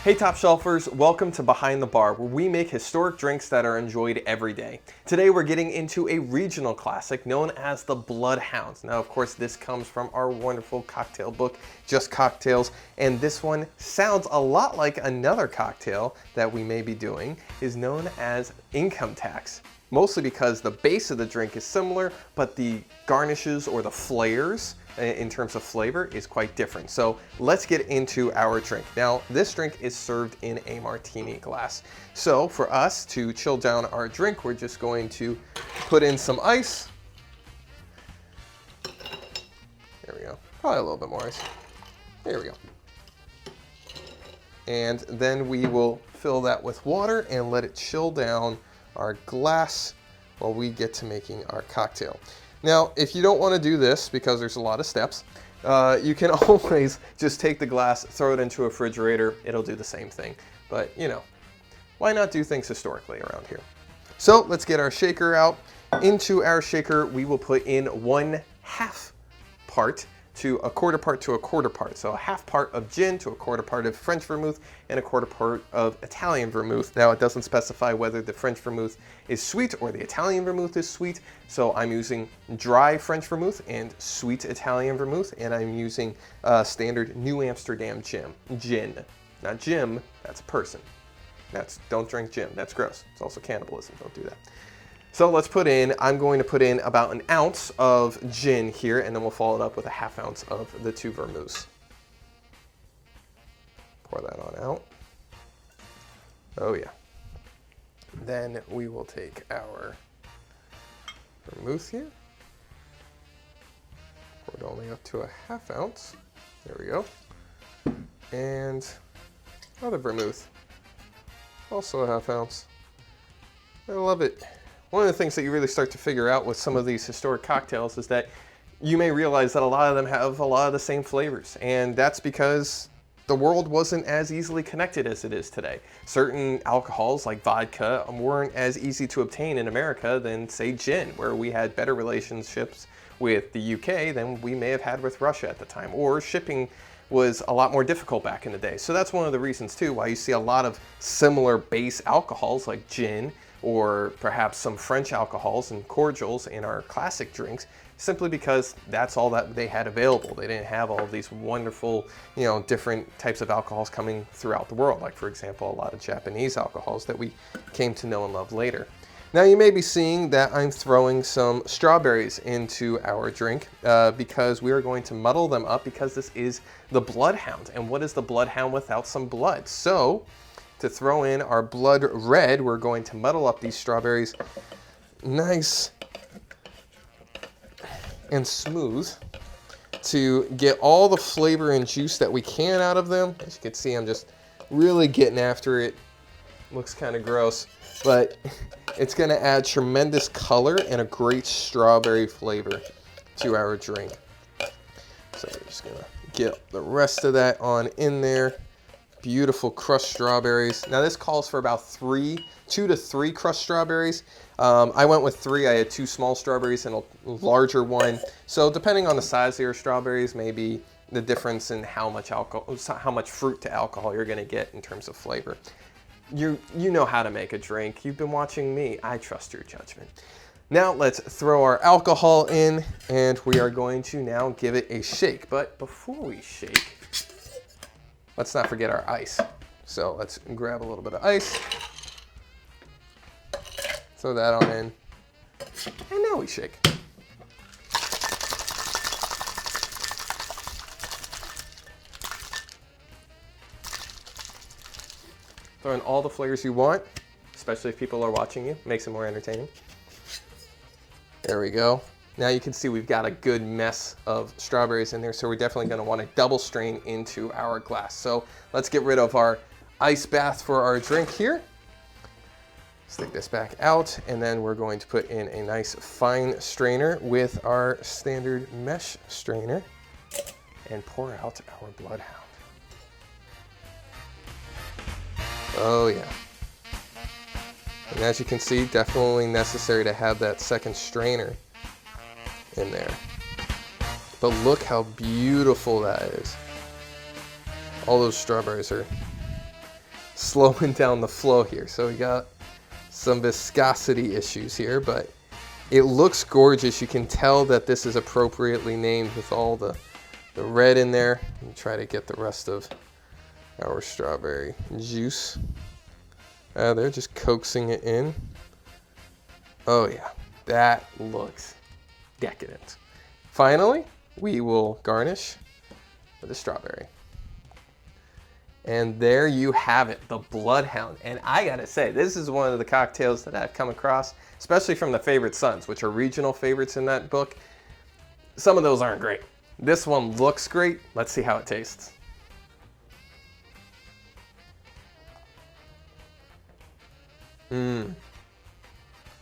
Hey Top Shelfers, welcome to Behind the Bar, where we make historic drinks that are enjoyed every day. Today we're getting into a regional classic known as the Bloodhound. Now of course this comes from our wonderful cocktail book, Just Cocktails, and this one sounds a lot like another cocktail that we may be doing, is known as Income Tax. Mostly because the base of the drink is similar, but the garnishes or the flavors in terms of flavor is quite different. So let's get into our drink. Now, this drink is served in a martini glass. So for us to chill down our drink, we're just going to put in some ice. There we go. Probably a little bit more ice. There we go. And then we will fill that with water and let it chill down our glass while we get to making our cocktail. Now, if you don't want to do this because there's a lot of steps, you can always just take the glass, throw it into a refrigerator. It'll do the same thing. But, you know, why not do things historically around here? So let's get our shaker out. Into our shaker, we will put in 1/2 part to a quarter part to a quarter part. So a half part of gin to a quarter part of French vermouth and a quarter part of Italian vermouth. Now it doesn't specify whether the French vermouth is sweet or the Italian vermouth is sweet. So I'm using dry French vermouth and sweet Italian vermouth, and I'm using standard New Amsterdam gin. Not Jim, that's a person. Don't drink gin, that's gross. It's also cannibalism, don't do that. So let's I'm going to put in about 1 ounce of gin here, and then we'll follow it up with 1/2 ounce of the 2 vermouths. Pour that on out. Oh yeah. Then we will take our vermouth here. Pour it only up to 1/2 ounce. There we go. And another vermouth. Also 1/2 ounce. I love it. One of the things that you really start to figure out with some of these historic cocktails is that you may realize that a lot of them have a lot of the same flavors, and that's because the world wasn't as easily connected as it is today. Certain alcohols like vodka weren't as easy to obtain in America than, say, gin, where we had better relationships with the UK than we may have had with Russia at the time, or shipping was a lot more difficult back in the day. So that's one of the reasons too why you see a lot of similar base alcohols like gin, or perhaps some French alcohols and cordials in our classic drinks, simply because that's all that they had available. They didn't have all of these wonderful, different types of alcohols coming throughout the world, like for example, a lot of Japanese alcohols that we came to know and love later. Now you may be seeing that I'm throwing some strawberries into our drink because we are going to muddle them up, because this is the Bloodhound. And what is the Bloodhound without some blood? So to throw in our blood red, we're going to muddle up these strawberries nice and smooth to get all the flavor and juice that we can out of them. As you can see, I'm just really getting after it. Looks kind of gross, but it's going to add tremendous color and a great strawberry flavor to our drink. So we're just going to get the rest of that on in there. Beautiful crushed strawberries. Now this calls for about 2 to 3 crushed strawberries. I went with 3. I had 2 small strawberries and a larger one. So depending on the size of your strawberries, maybe the difference in how much fruit to alcohol you're going to get in terms of flavor. You know how to make a drink. You've been watching me. I trust your judgment. Now let's throw our alcohol in, and we are going to now give it a shake. But before we shake, let's not forget our ice. So let's grab a little bit of ice, throw that on in, and now we shake. Throw in all the flavors you want, especially if people are watching you. Makes it more entertaining. There we go. Now you can see we've got a good mess of strawberries in there, so we're definitely going to want to double strain into our glass. So let's get rid of our ice bath for our drink here. Stick this back out, and then we're going to put in a nice fine strainer with our standard mesh strainer and pour out our Bloodhound. Oh yeah. And as you can see, definitely necessary to have that second strainer in there. But look how beautiful that is. All those strawberries are slowing down the flow here. So we got some viscosity issues here, but it looks gorgeous. You can tell that this is appropriately named with all the red in there. And try to get the rest of our strawberry juice. They're just coaxing it in. Oh yeah, that looks decadent. Finally, we will garnish with a strawberry. And there you have it, the Bloodhound. And I gotta say, this is one of the cocktails that I've come across, especially from the Favorite Sons, which are regional favorites in that book. Some of those aren't great. This one looks great. Let's see how it tastes.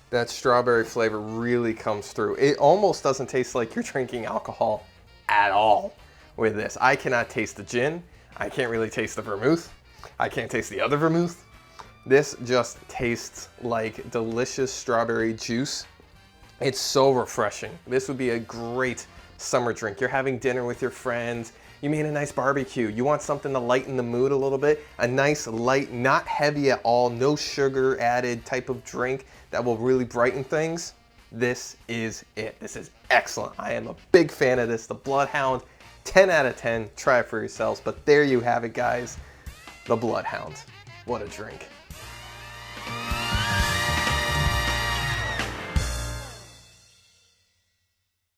That strawberry flavor really comes through. It almost doesn't taste like you're drinking alcohol at all with this. I cannot taste the gin. I can't really taste the vermouth. I can't taste the other vermouth. This just tastes like delicious strawberry juice. It's so refreshing. This would be a great summer drink. You're having dinner with your friends. You made a nice barbecue. You want something to lighten the mood a little bit. A nice, light, not heavy at all, no sugar added type of drink that will really brighten things. This is it. This is excellent. I am a big fan of this. The Bloodhound, 10 out of 10. Try it for yourselves. But there you have it, guys. The Bloodhound. What a drink.